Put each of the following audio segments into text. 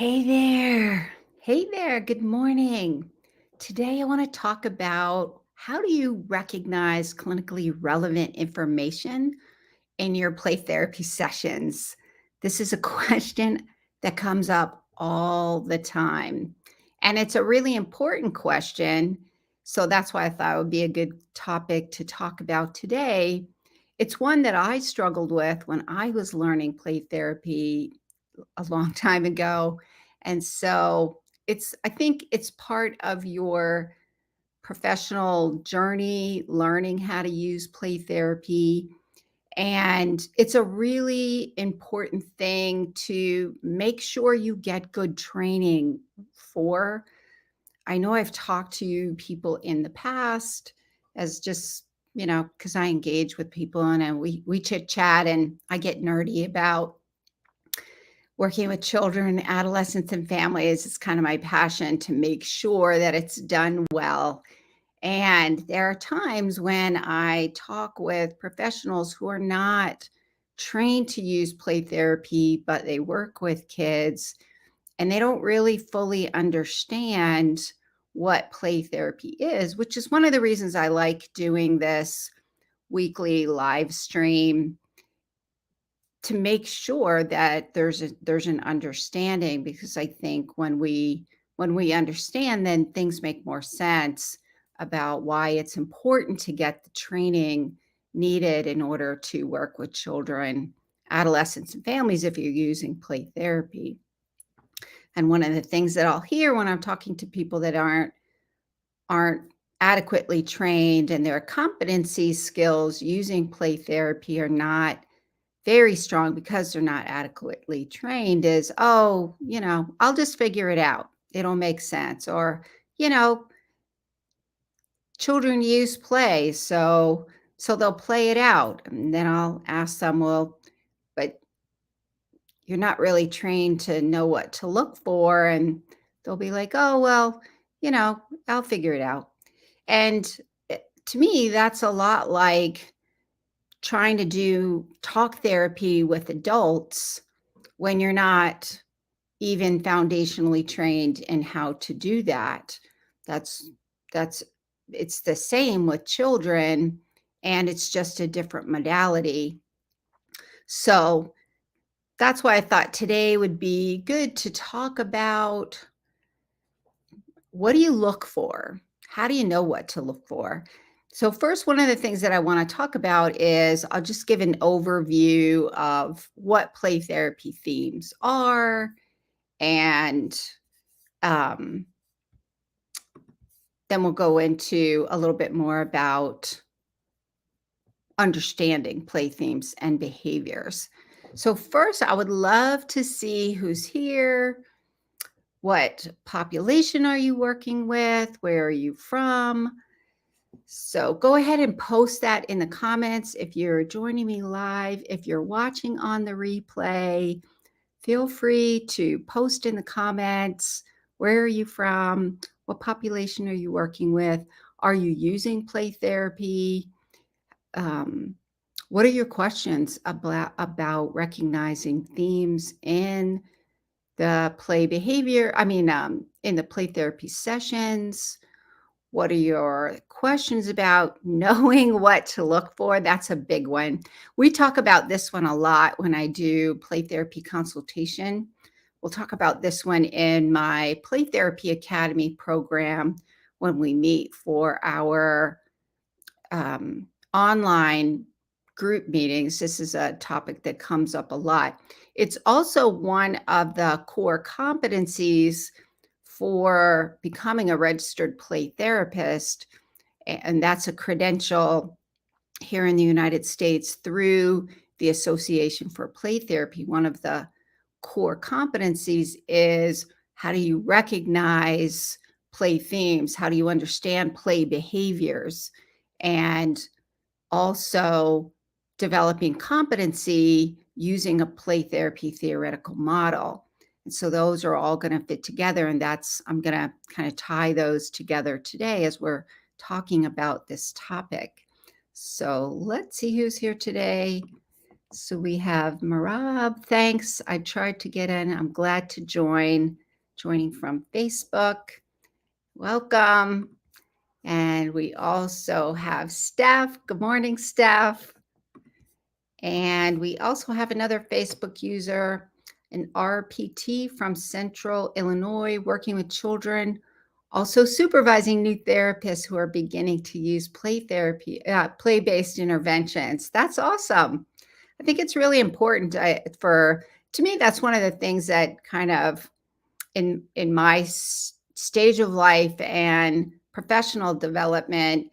Hey there. Hey there. Good morning. Today, I want to talk about how do you recognize clinically relevant information in your play therapy sessions? This is a question that comes up all the time. And it's a really important question. So that's why I thought it would be a good topic to talk about today. It's one that I struggled with when I was learning play therapy a long time ago. And so I think it's part of your professional journey, learning how to use play therapy. And it's a really important thing to make sure you get good training for. I know I've talked to people in the past as just, because I engage with people and we chit chat and I get nerdy about working with children, adolescents, and families. Is kind of my passion to make sure that it's done well. And there are times when I talk with professionals who are not trained to use play therapy, but they work with kids and they don't really fully understand what play therapy is, which is one of the reasons I like doing this weekly live stream to make sure that there's an understanding, because I think when we understand, then things make more sense about why it's important to get the training needed in order to work with children, adolescents, and families if you're using play therapy. And one of the things that I'll hear when I'm talking to people that aren't adequately trained and their competency skills using play therapy are not very strong because they're not adequately trained is, "Oh, I'll just figure it out. It'll make sense." Or, you know, "Children use play, so they'll play it out." And then I'll ask them, "Well, but you're not really trained to know what to look for." And they'll be like, "Oh, well, I'll figure it out." And to me, that's a lot like trying to do talk therapy with adults when you're not even foundationally trained in how to do that. That's that's it's the same with children, and it's just a different modality. So that's why I thought today would be good to talk about, what do you look for? How do you know what to look for? So first, one of the things that I want to talk about is I'll just give an overview of what play therapy themes are, and um, then we'll go into a little bit more about understanding play themes and behaviors. So first, I would love to see who's here. What population are you working with? Where are you from? So go ahead and post that in the comments if you're joining me live. If you're watching on the replay, feel free to post in the comments. Where are you from? What population are you working with? Are you using play therapy? What are your questions about recognizing themes in the play behavior? In the play therapy sessions? What are your questions about knowing what to look for? That's a big one. We talk about this one a lot when I do play therapy consultation. We'll talk about this one in my Play Therapy Academy program when we meet for our online group meetings. This is a topic that comes up a lot. It's also one of the core competencies for becoming a registered play therapist. And that's a credential here in the United States through the Association for Play Therapy. One of the core competencies is, how do you recognize play themes? How do you understand play behaviors? And also developing competency using a play therapy theoretical model. And so those are all going to fit together. And I'm going to kind of tie those together today as we're talking about this topic. So let's see who's here today. So we have Marab. Thanks. I tried to get in. I'm glad to joining from Facebook. Welcome. And we also have Steph. Good morning, Steph. And we also have another Facebook user, an RPT from Central Illinois, working with children, also supervising new therapists who are beginning to use play therapy, play-based interventions. That's awesome. I think it's really important to me. That's one of the things that kind of in my stage of life and professional development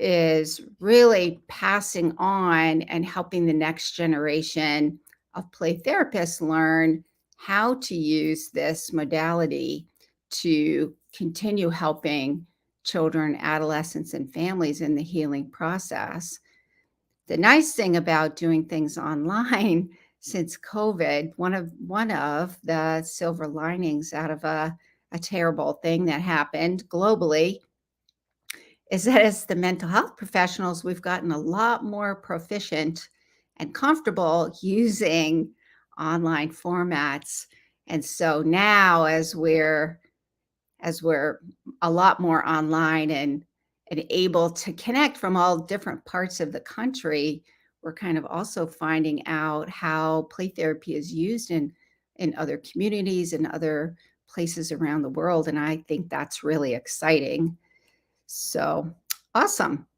is really passing on and helping the next generation of play therapists learn how to use this modality to continue helping children, adolescents, and families in the healing process. The nice thing about doing things online since COVID, one of the silver linings out of a terrible thing that happened globally is that as the mental health professionals, we've gotten a lot more proficient and comfortable using online formats. And so now as we're a lot more online and able to connect from all different parts of the country, we're kind of also finding out how play therapy is used in other communities and other places around the world. And I think that's really exciting. So awesome.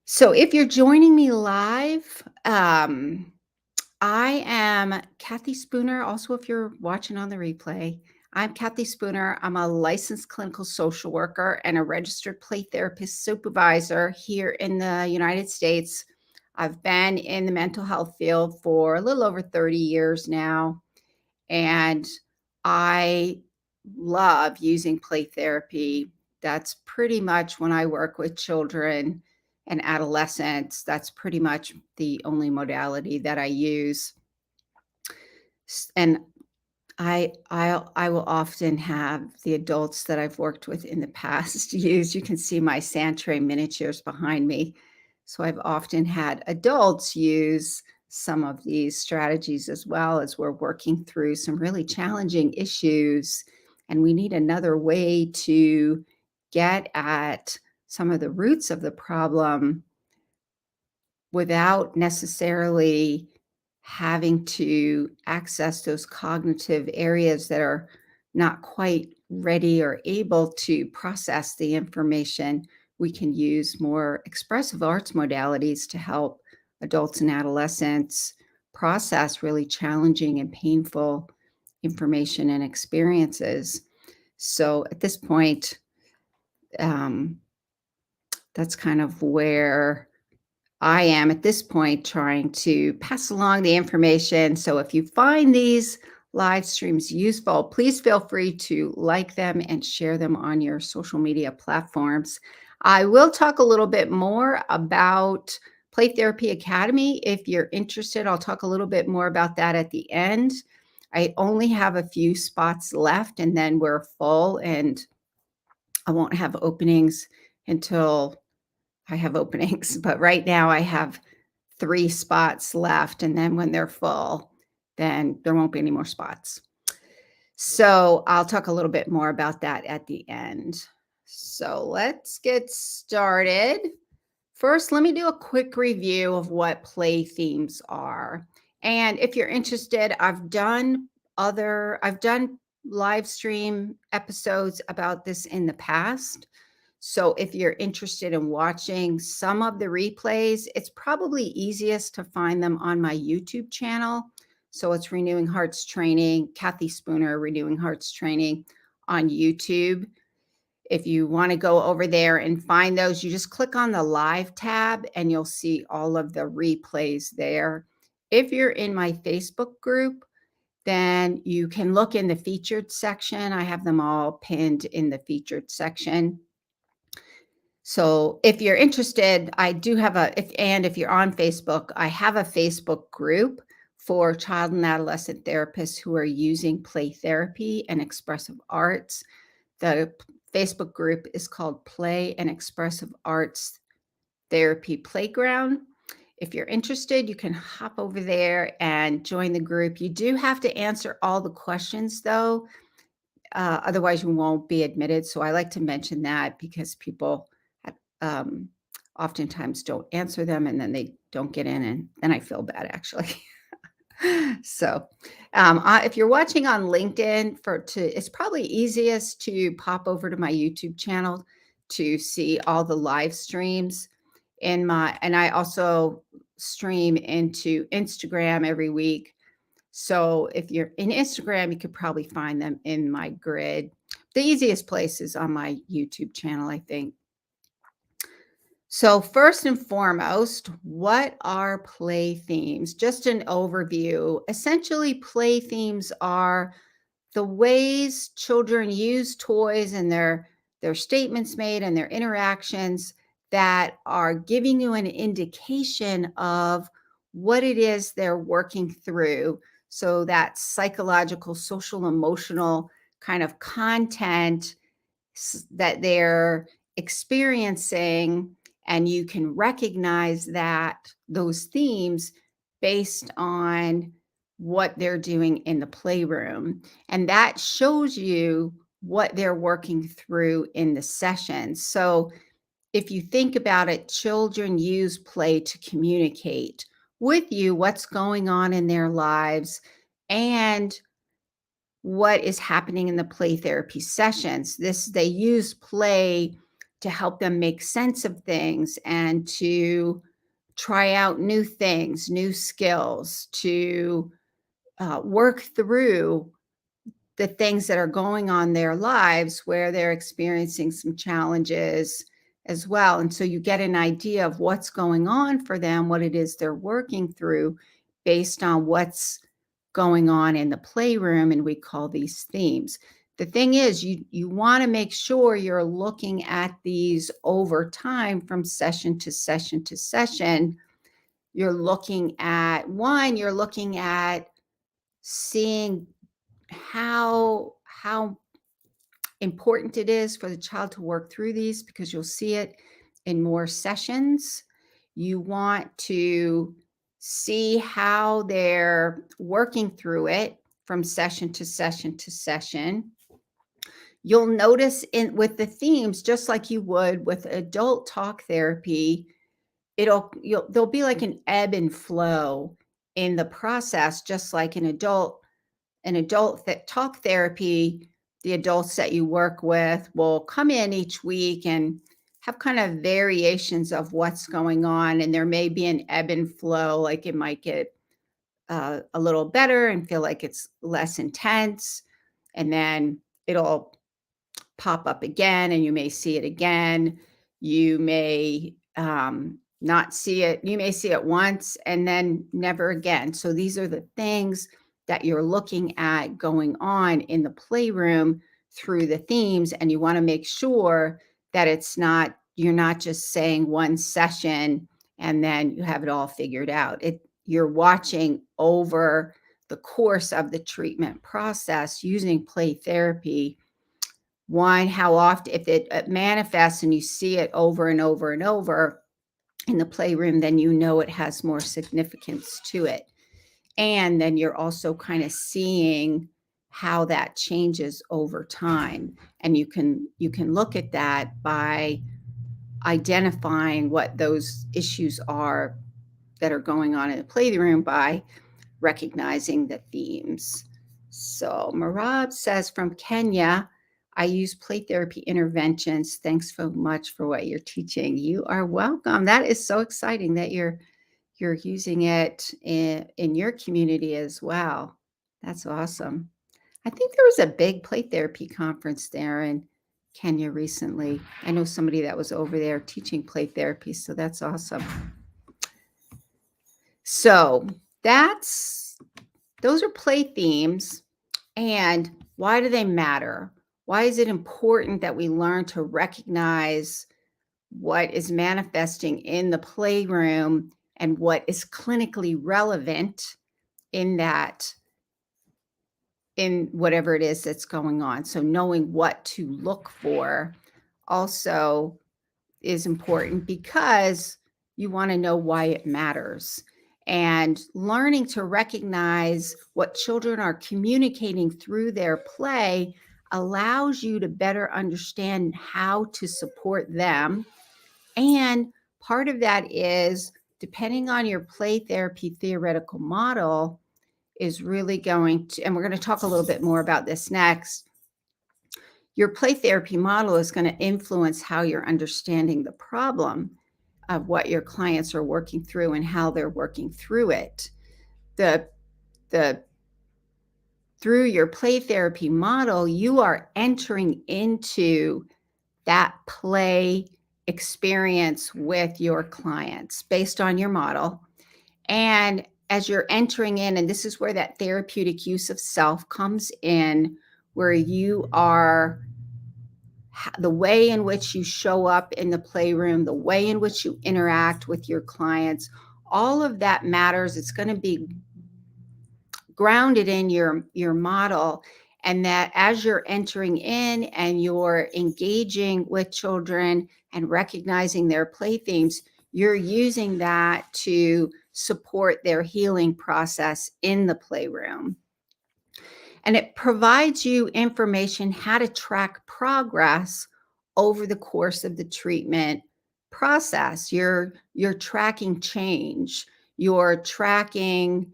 So if you're joining me live, I am Kathy Spooner. Also, if you're watching on the replay, I'm Kathy Spooner. I'm a licensed clinical social worker and a registered play therapist supervisor here in the United States. I've been in the mental health field for a little over 30 years now, and I love using play therapy. That's pretty much when I work with children and adolescents. That's pretty much the only modality that I use. And I will often have the adults that I've worked with in the past use. You can see my Santray miniatures behind me. So I've often had adults use some of these strategies as well as we're working through some really challenging issues. And we need another way to get at some of the roots of the problem without necessarily having to access those cognitive areas that are not quite ready or able to process the information. We can use more expressive arts modalities to help adults and adolescents process really challenging and painful information and experiences. So at this point, um, that's kind of where I am at this point trying to pass along the information. So if you find these live streams useful, please feel free to like them and share them on your social media platforms. I will talk a little bit more about Play Therapy Academy. If you're interested, I'll talk a little bit more about that at the end. I only have a few spots left and then we're full, and I won't have openings until I have openings. But right now I have 3 spots left, and then when they're full, then there won't be any more spots. So I'll talk a little bit more about that at the end. So let's get started. First, let me do a quick review of what play themes are. And if you're interested, I've done live stream episodes about this in the past. So if you're interested in watching some of the replays, it's probably easiest to find them on my YouTube channel. So it's Renewing Hearts Training, Kathy Spooner, Renewing Hearts Training on YouTube. If you want to go over there and find those, you just click on the live tab and you'll see all of the replays there. If you're in my Facebook group, then you can look in the featured section. I have them all pinned in the featured section. So if you're interested, I do have if you're on Facebook, I have a Facebook group for child and adolescent therapists who are using play therapy and expressive arts. The Facebook group is called Play and Expressive Arts Therapy Playground. if you're interested, you can hop over there and join the group. You do have to answer all the questions though. Otherwise, you won't be admitted. So I like to mention that because people um, oftentimes don't answer them and then they don't get in, and then I feel bad actually. So, if you're watching on LinkedIn, it's probably easiest to pop over to my YouTube channel to see all the live streams and I also stream into Instagram every week. So if you're in Instagram, you could probably find them in my grid. The easiest place is on my YouTube channel, I think. So, first and foremost, what are play themes? Just an overview. Essentially, play themes are the ways children use toys and their statements made and their interactions that are giving you an indication of what it is they're working through. So that psychological, social, emotional kind of content that they're experiencing, and you can recognize that those themes based on what they're doing in the playroom, and that shows you what they're working through in the session. So if you think about it, children use play to communicate with you what's going on in their lives and what is happening in the play therapy sessions. They use play to help them make sense of things and to try out new things, new skills, to work through the things that are going on in their lives where they're experiencing some challenges as well. And so you get an idea of what's going on for them, what it is they're working through based on what's going on in the playroom, and we call these themes. The thing is, you want to make sure you're looking at these over time from session to session to session. You're looking at seeing how important it is for the child to work through these, because you'll see it in more sessions. You want to see how they're working through it from session to session to session. You'll notice with the themes, just like you would with adult talk therapy, there'll be like an ebb and flow in the process, just like an adult talk therapy. The adults that you work with will come in each week and have kind of variations of what's going on. And there may be an ebb and flow, like it might get a little better and feel like it's less intense. And then it'll pop up again and you may see it again. You may not see it. You may see it once and then never again. So these are the things that you're looking at going on in the playroom through the themes. And you want to make sure that you're not just saying one session and then you have it all figured out. You're watching over the course of the treatment process using play therapy. One, how often, if it manifests and you see it over and over and over in the playroom, then you know it has more significance to it. And then you're also kind of seeing how that changes over time. And you can look at that by identifying what those issues are that are going on in the playroom by recognizing the themes. So Marab says, from Kenya, I use play therapy interventions. Thanks so much for what you're teaching. You are welcome. That is so exciting that you're using it in your community as well. That's awesome. I think there was a big play therapy conference there in Kenya recently. I know somebody that was over there teaching play therapy, so that's awesome. So those are play themes. And why do they matter? Why is it important that we learn to recognize what is manifesting in the playroom and what is clinically relevant in whatever it is that's going on? So knowing what to look for also is important, because you want to know why it matters. And learning to recognize what children are communicating through their play allows you to better understand how to support them. And part of that is, depending on your play therapy theoretical model, is really going to, and we're going to talk a little bit more about this next. Your play therapy model is going to influence how you're understanding the problem of what your clients are working through and how they're working through it. The the Through your play therapy model, you are entering into that play experience with your clients based on your model. And as you're entering in, and this is where that therapeutic use of self comes in, where you are, the way in which you show up in the playroom, the way in which you interact with your clients, all of that matters. It's going to be grounded in your model, and that as you're entering in and you're engaging with children and recognizing their play themes, you're using that to support their healing process in the playroom. And it provides you information how to track progress over the course of the treatment process. You're tracking change. You're tracking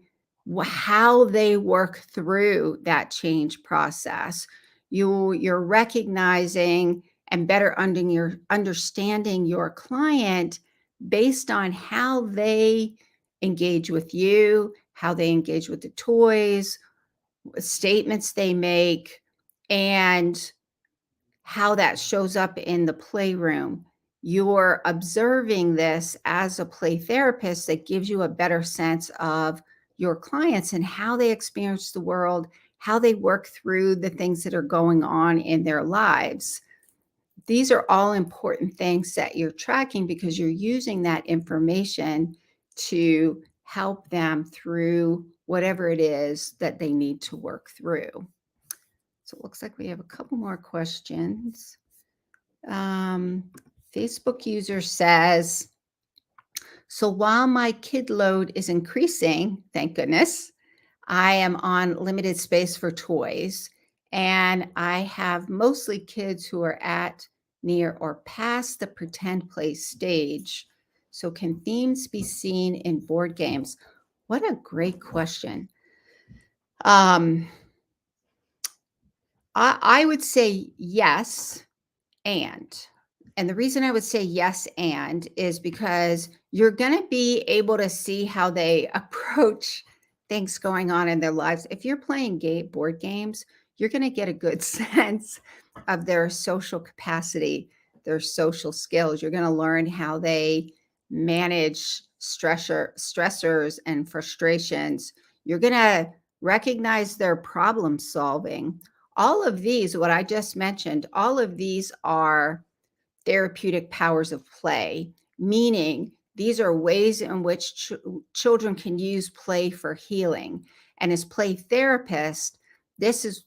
how they work through that change process. You're recognizing and better understanding your client based on how they engage with you, how they engage with the toys, statements they make, and how that shows up in the playroom. You're observing this as a play therapist that gives you a better sense of your clients and how they experience the world, how they work through the things that are going on in their lives. These are all important things that you're tracking because you're using that information to help them through whatever it is that they need to work through. So it looks like we have a couple more questions. Facebook user says, so while my kid load is increasing, thank goodness, I am on limited space for toys, and I have mostly kids who are at, near, or past the pretend play stage. So can themes be seen in board games? What a great question. I would say yes, and. And the reason I would say yes, and is because you're going to be able to see how they approach things going on in their lives. If you're playing board games, you're going to get a good sense of their social capacity, their social skills. You're going to learn how they manage stressors and frustrations. You're going to recognize their problem solving. All of these, what I just mentioned, all of these are therapeutic powers of play, meaning these are ways in which children can use play for healing. And as play therapist, this is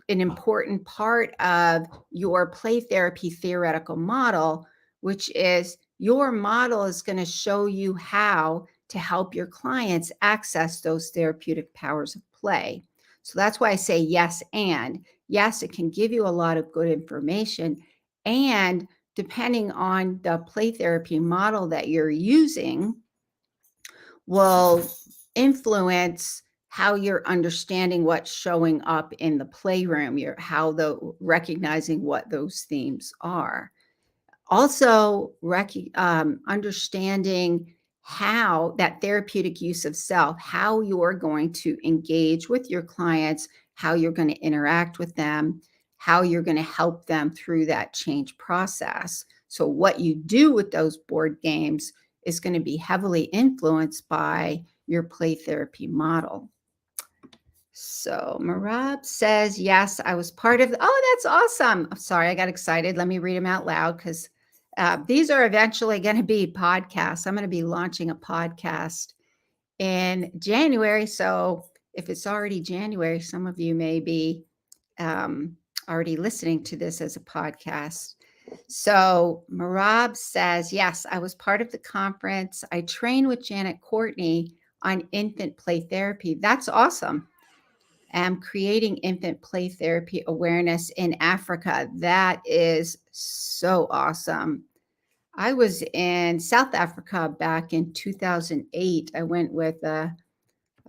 an important part of your play therapy theoretical model, which is your model is going to show you how to help your clients access those therapeutic powers of play. So that's why I say yes, and yes, it can give you a lot of good information. And depending on the play therapy model that you're using, will influence how you're understanding what's showing up in the playroom, how the recognizing what those themes are. Also, understanding how that therapeutic use of self, how you're going to engage with your clients, how you're going to interact with them, how you're going to help them through that change process. So, what you do with those board games is going to be heavily influenced by your play therapy model. So Marab says, yes, I was part of oh, that's awesome. Sorry, I got excited. Let me read them out loud because these are eventually going to be podcasts. I'm going to be launching a podcast in January. So if it's already January, some of you may be already listening to this as a podcast. So Marab says, yes, I was part of the conference. I trained with Janet Courtney on infant play therapy. That's awesome. And creating infant play therapy awareness in Africa. That is so awesome. I was in South Africa back in 2008. I went with a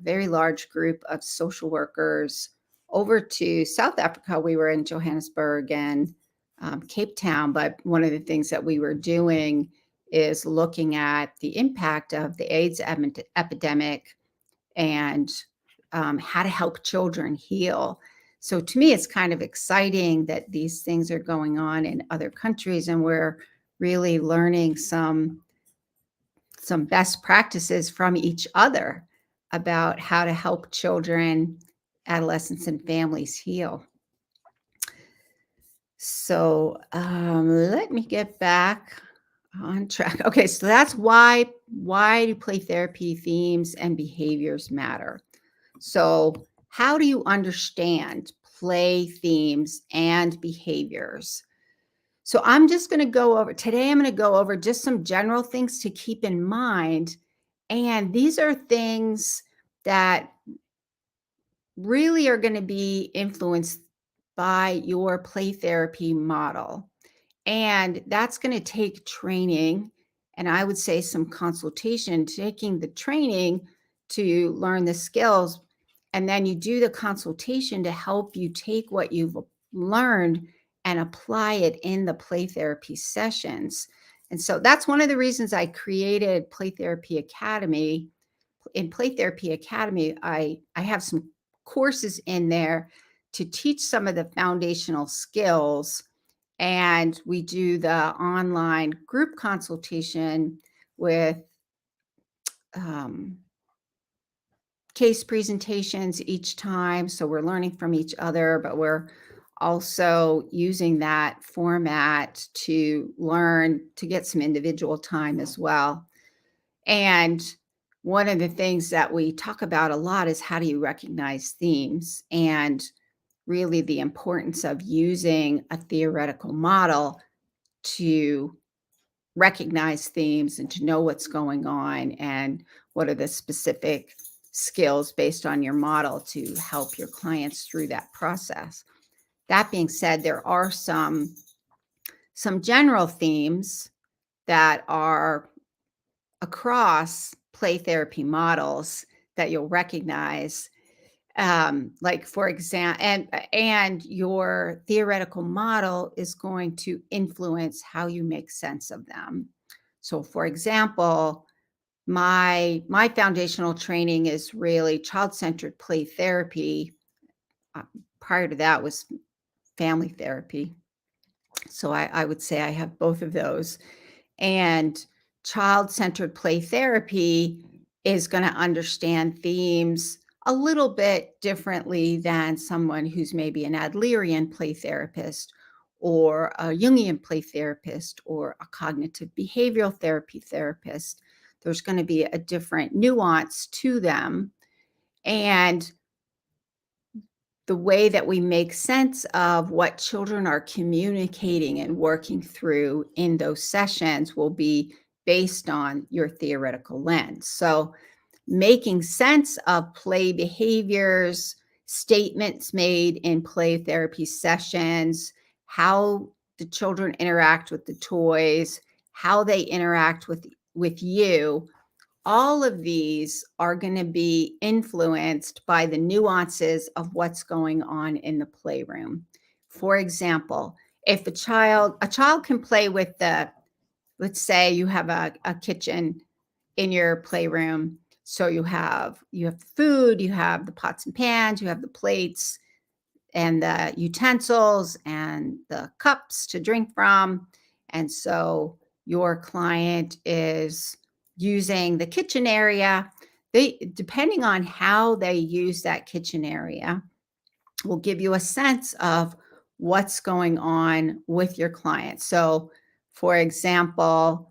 very large group of social workers over to South Africa. We were in Johannesburg and Cape Town, but one of the things that we were doing is looking at the impact of the AIDS epidemic and how to help children heal. So to me, it's kind of exciting that these things are going on in other countries, and we're really learning some best practices from each other about how to help children, adolescents, and families heal. So let me get back on track. Okay, so that's why do play therapy themes and behaviors matter? So how do you understand play themes and behaviors? So I'm just going to go over today. I'm going to go over just some general things to keep in mind. And these are things that really are going to be influenced by your play therapy model. And that's going to take training. And I would say some consultation, taking the training to learn the skills. And then you do the consultation to help you take what you've learned and apply it in the play therapy sessions. And so that's one of the reasons I created Play Therapy Academy. In Play Therapy Academy, I have some courses in there to teach some of the foundational skills, and we do the online group consultation with um, case presentations each time. So we're learning from each other, but we're also using that format to learn to get some individual time as well. And one of the things that we talk about a lot is how do you recognize themes, and really the importance of using a theoretical model to recognize themes and to know what's going on and what are the specific skills based on your model to help your clients through that process. That being said, there are some general themes that are across play therapy models that you'll recognize, like for example, and your theoretical model is going to influence how you make sense of them. So for example, my foundational training is really child-centered play therapy. uh, Prior to that was family therapy, so I would say I have both of those. And child-centered play therapy is going to understand themes a little bit differently than someone who's maybe an Adlerian play therapist or a Jungian play therapist or a cognitive behavioral therapy therapist. There's going to be a different nuance to them. And the way that we make sense of what children are communicating and working through in those sessions will be based on your theoretical lens. So, making sense of play behaviors, statements made in play therapy sessions, how the children interact with the toys, how they interact with you, all of these are going to be influenced by the nuances of what's going on in the playroom. For example, if a child can play with let's say you have a kitchen in your playroom. So you have food, you have the pots and pans, you have the plates and the utensils and the cups to drink from. And so your client is using the kitchen area. Depending on how they use that kitchen area, will give you a sense of what's going on with your client. So, for example,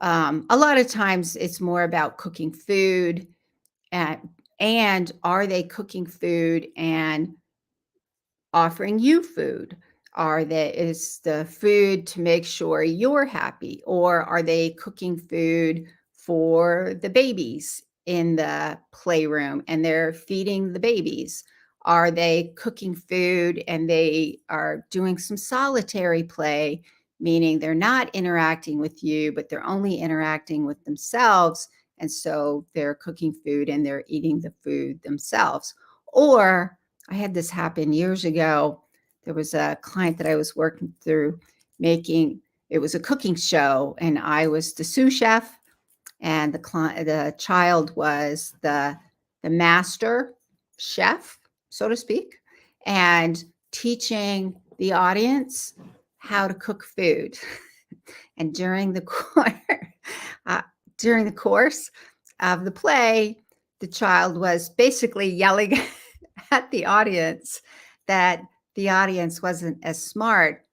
a lot of times it's more about cooking food, and, and are they cooking food and offering you food? Is the food to make sure you're happy, or are they cooking food for the babies in the playroom and they're feeding the babies? Are they cooking food and they are doing some solitary play, meaning they're not interacting with you, but they're only interacting with themselves? And so they're cooking food and they're eating the food themselves. Or I had this happen years ago. There was a client that I was working through making, it was a cooking show, and I was the sous chef, and the child was the master chef, so to speak, and teaching the audience how to cook food. And uh, during the course of the play, the child was basically yelling at the audience that the audience wasn't as smart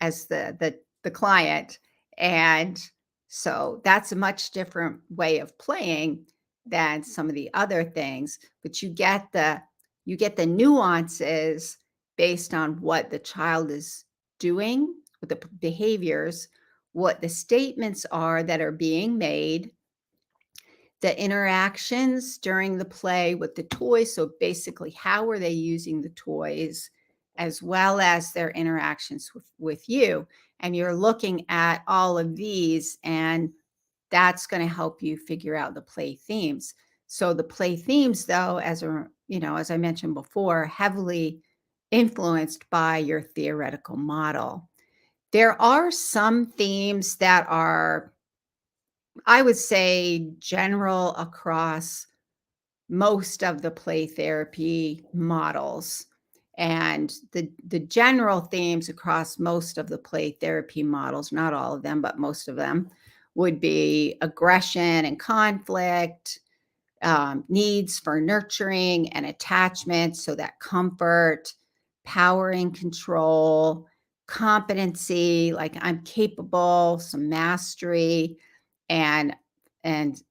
as the client. And so that's a much different way of playing than some of the other things, but you get the nuances based on what the child is doing with the behaviors, what the statements are that are being made, the interactions during the play with the toys. So basically, how are they using the toys, as well as their interactions with you? And you're looking at all of these, and that's going to help you figure out the play themes. So the play themes, though, as I mentioned before, heavily influenced by your theoretical model. There are some themes that are, I would say, general across most of the play therapy models. And the general themes across most of the play therapy models, not all of them, but most of them, would be aggression and conflict, needs for nurturing and attachment, so that comfort, power and control, competency, like I'm capable, some mastery, and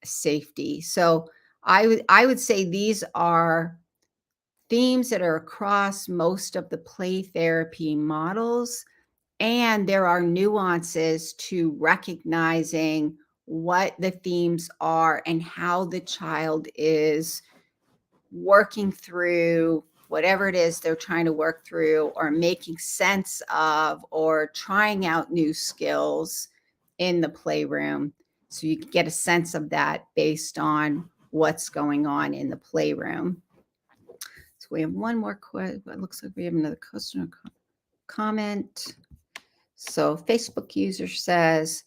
safety. So I would say these are themes that are across most of the play therapy models, and there are nuances to recognizing what the themes are and how the child is working through whatever it is they're trying to work through, or making sense of, or trying out new skills in the playroom. So you can get a sense of that based on what's going on in the playroom. So we have one more question. It looks like we have another customer comment. So Facebook user says,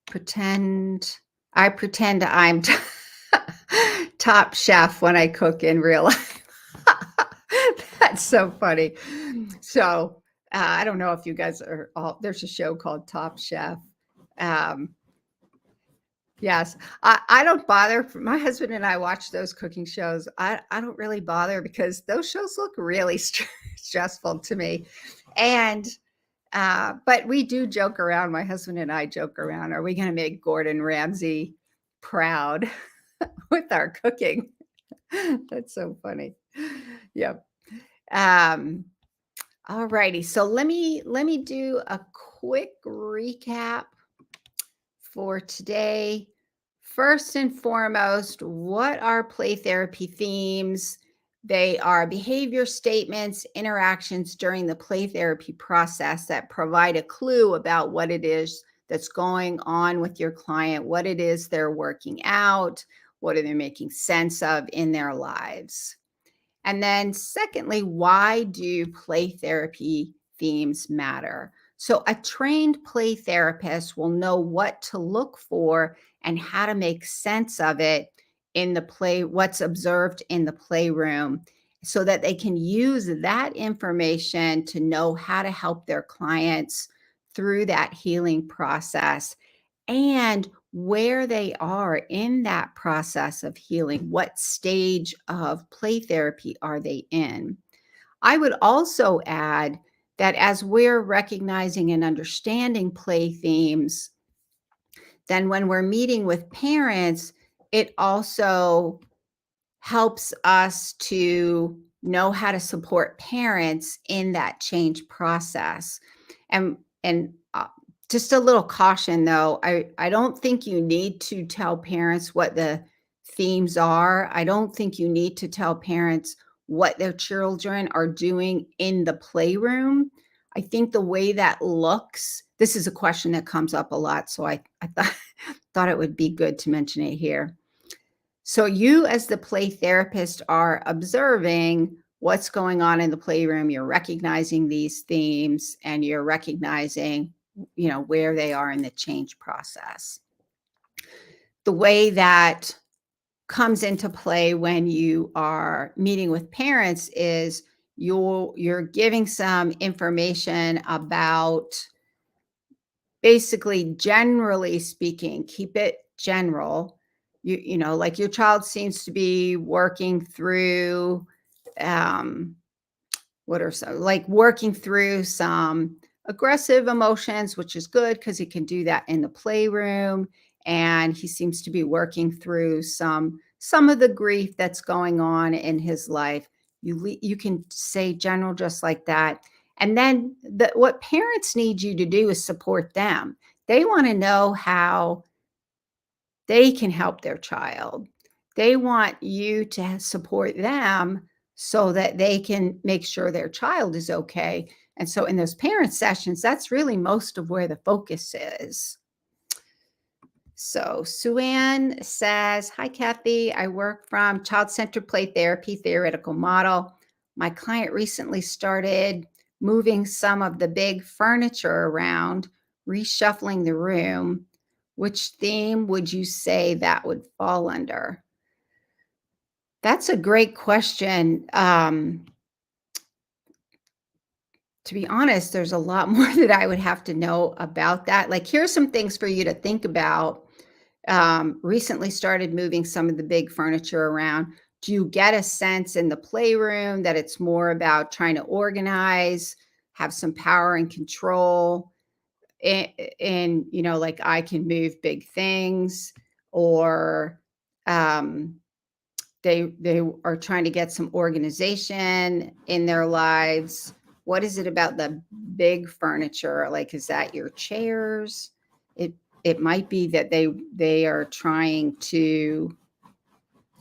I pretend I'm top chef when I cook in real life. That's so funny. So I don't know if you guys are all, there's a show called Top Chef. Yes, I don't bother. My husband and I watch those cooking shows. I don't really bother because those shows look really stressful to me. And but we do joke around. My husband and I joke around. Are we going to make Gordon Ramsay proud with our cooking? That's so funny. Yep. All righty. So let me do a quick recap for today. First and foremost, what are play therapy themes? They are behavior statements, interactions during the play therapy process that provide a clue about what it is that's going on with your client, what it is they're working out, what are they making sense of in their lives. And then, secondly, why do play therapy themes matter? So, a trained play therapist will know what to look for and how to make sense of it in the play, what's observed in the playroom, so that they can use that information to know how to help their clients through that healing process, and where they are in that process of healing. What stage of play therapy are they in? I would also add that as we're recognizing and understanding play themes, then when we're meeting with parents, it also helps us to know how to support parents in that change process. And just a little caution though, I don't think you need to tell parents what the themes are. I don't think you need to tell parents what their children are doing in the playroom. I think the way that looks, this is a question that comes up a lot, so I thought it would be good to mention it here. So you as the play therapist are observing what's going on in the playroom, you're recognizing these themes, and you're recognizing, where they are in the change process. The way that comes into play when you are meeting with parents is you're giving some information about, basically, generally speaking, keep it general. Like your child seems to be working through, um, what are some, like working through some aggressive emotions, which is good because he can do that in the playroom. And he seems to be working through some of the grief that's going on in his life. You can say general just like that. And then what parents need you to do is support them. They want to know how they can help their child. They want you to support them so that they can make sure their child is okay. And so in those parent sessions, that's really most of where the focus is. So Suanne says, hi, Kathy. I work from child-centered play therapy theoretical model. My client recently started moving some of the big furniture around, reshuffling the room. Which theme would you say that would fall under? That's a great question. To be honest, there's a lot more that I would have to know about that. Like, here's some things for you to think about. Recently started moving some of the big furniture around. Do you get a sense in the playroom that it's more about trying to organize, have some power and control? And like, I can move big things, or they are trying to get some organization in their lives. What is it about the big furniture? Like, is that your chairs? It might be that they are trying to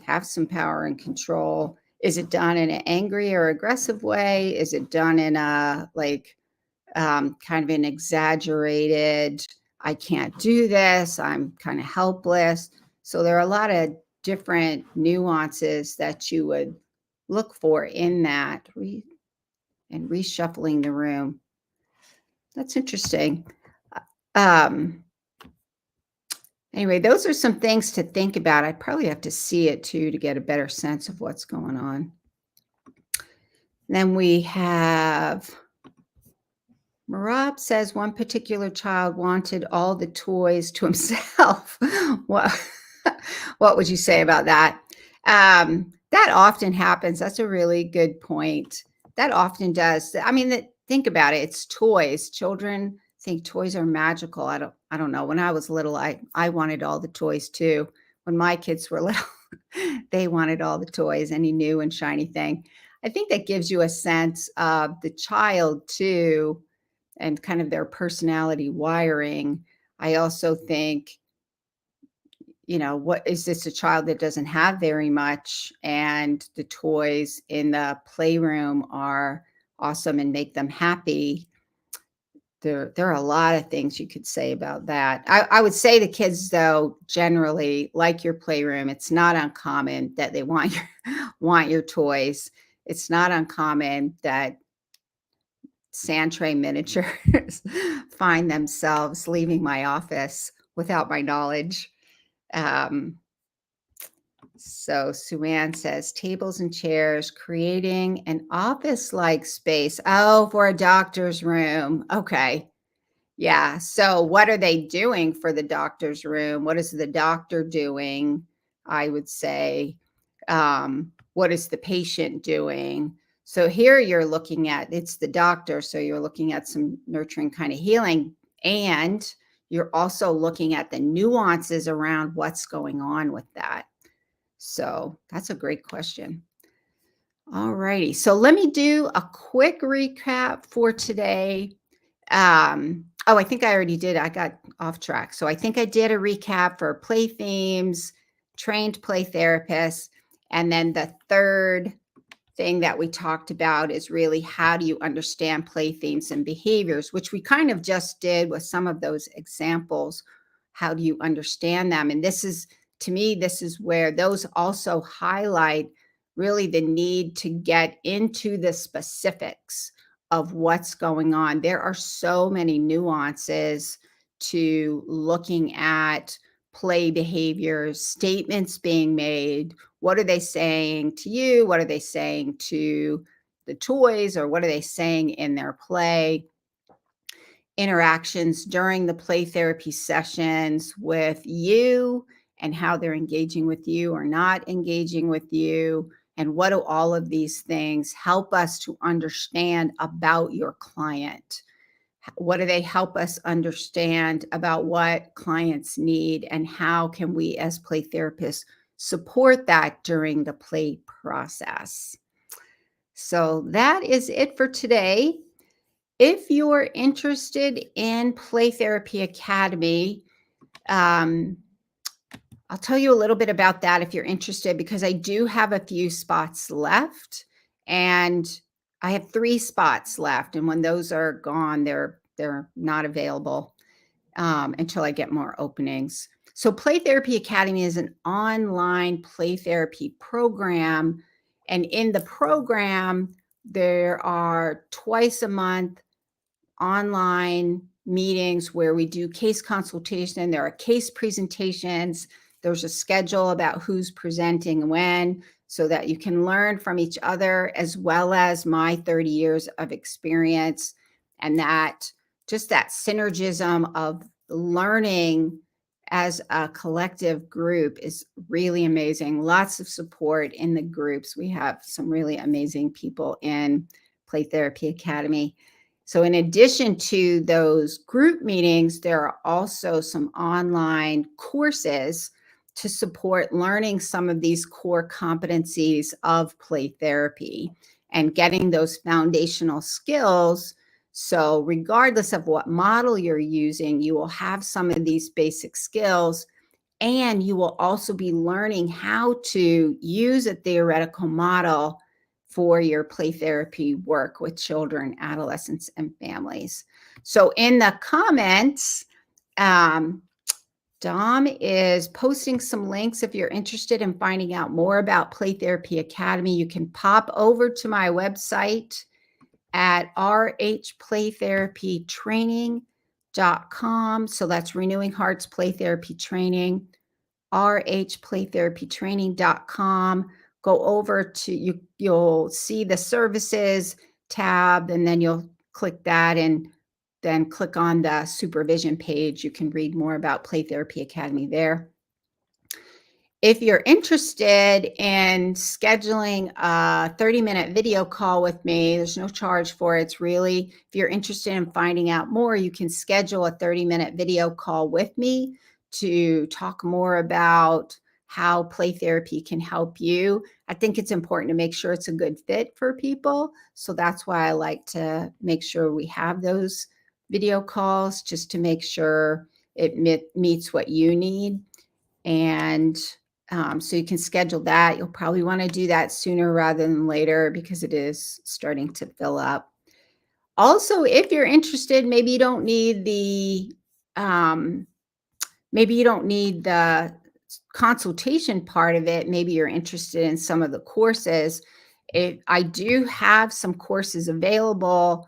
have some power and control. Is it done in an angry or aggressive way? Is it done in a, like, kind of an exaggerated, I can't do this, I'm kind of helpless? So there are a lot of different nuances that you would look for in that. And reshuffling the room. That's interesting. Um, anyway, those are some things to think about. I'd probably have to see it too to get a better sense of what's going on. Then we have Marab says one particular child wanted all the toys to himself. What, what would you say about that? That often happens. That's a really good point. That often does. I mean, think about it. It's toys. Children think toys are magical. I don't know. When I was little, I wanted all the toys too. When my kids were little, they wanted all the toys, any new and shiny thing. I think that gives you a sense of the child too, and kind of their personality wiring. I also think, what is this, a child that doesn't have very much, and the toys in the playroom are awesome and make them happy. There are a lot of things you could say about that. I would say to kids, though, generally, like your playroom, it's not uncommon that they want your toys. It's not uncommon that sand tray miniatures find themselves leaving my office without my knowledge. So Suanne says tables and chairs, creating an office-like space. Oh, for a doctor's room. Okay. Yeah. So what are they doing for the doctor's room? What is the doctor doing? I would say, what is the patient doing? So here you're looking at, it's the doctor. So you're looking at some nurturing kind of healing, and you're also looking at the nuances around what's going on with that. So that's a great question. All righty. So let me do a quick recap for today. I think I already did. I got off track. So I think I did a recap for play themes, trained play therapists, and then the third thing that we talked about is really how do you understand play themes and behaviors, which we kind of just did with some of those examples. How do you understand them? And this is, to me, this is where those also highlight really the need to get into the specifics of what's going on. There are so many nuances to looking at play behaviors, statements being made. What are they saying to you? What are they saying to the toys? Or what are they saying in their play? Interactions during the play therapy sessions with you and how they're engaging with you or not engaging with you. And what do all of these things help us to understand about your client? What do they help us understand about what clients need? And how can we, as play therapists, support that during the play process? So that is it for today. If you're interested in Play Therapy Academy, um, I'll tell you a little bit about that if you're interested, because I do have a few spots left, and I have 3 spots left. And when those are gone, they're not available until I get more openings. So, Play Therapy Academy is an online play therapy program, and in the program, there are twice a month online meetings where we do case consultation. There are case presentations. There's a schedule about who's presenting when so that you can learn from each other as well as my 30 years of experience. And that just that synergism of learning as a collective group is really amazing. Lots of support in the groups. We have some really amazing people in Play Therapy Academy. So, in addition to those group meetings, there are also some online courses to support learning some of these core competencies of play therapy and getting those foundational skills. So, regardless of what model you're using, you will have some of these basic skills, and you will also be learning how to use a theoretical model for your play therapy work with children, adolescents, and families. So in the comments, um, Dom is posting some links. If you're interested in finding out more about Play Therapy Academy, you can pop over to my website at rhplaytherapytraining.com. So that's Renewing Hearts Play Therapy Training, rhplaytherapytraining.com. Go over to you'll see the services tab, and then you'll click that and then click on the supervision page. You can read more about Play Therapy Academy there. If you're interested in scheduling a 30-minute video call with me, there's no charge for it. It's really, if you're interested in finding out more, you can schedule a 30-minute video call with me to talk more about how play therapy can help you. I think it's important to make sure it's a good fit for people. So that's why I like to make sure we have those video calls, just to make sure it meets what you need. And so you can schedule that. You'll probably want to do that sooner rather than later because it is starting to fill up. Also, if you're interested, maybe you don't need um, the consultation part of it. Maybe you're interested in some of the courses. I do have some courses available.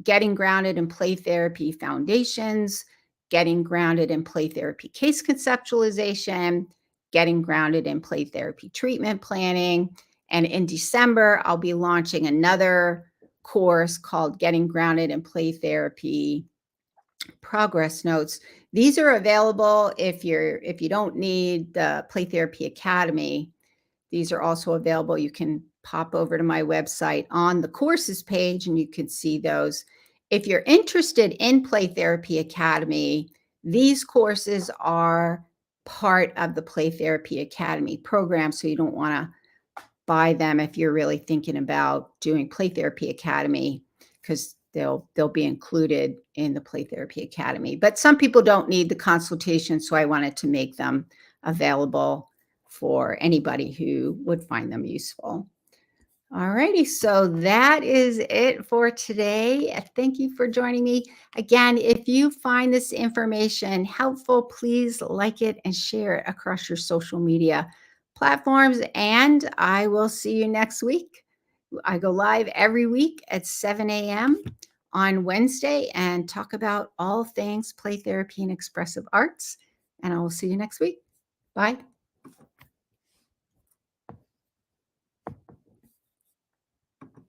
Getting Grounded in Play Therapy Foundations, Getting Grounded in Play Therapy Case Conceptualization, Getting Grounded in Play Therapy Treatment Planning. And in December, I'll be launching another course called Getting Grounded in Play Therapy Progress Notes. These are available if you don't need the Play Therapy Academy. These are also available. You can pop over to my website on the courses page and you can see those. If you're interested in Play Therapy Academy, these courses are part of the Play Therapy Academy program, so you don't want to by them if you're really thinking about doing Play Therapy Academy, because they'll be included in the Play Therapy Academy. But some people don't need the consultation, so I wanted to make them available for anybody who would find them useful. All righty, so that is it for today. Thank you for joining me. Again, if you find this information helpful, please like it and share it across your social media platforms. And I will see you next week. I go live every week at 7 a.m. on Wednesday and talk about all things play therapy and expressive arts. And I will see you next week. Bye.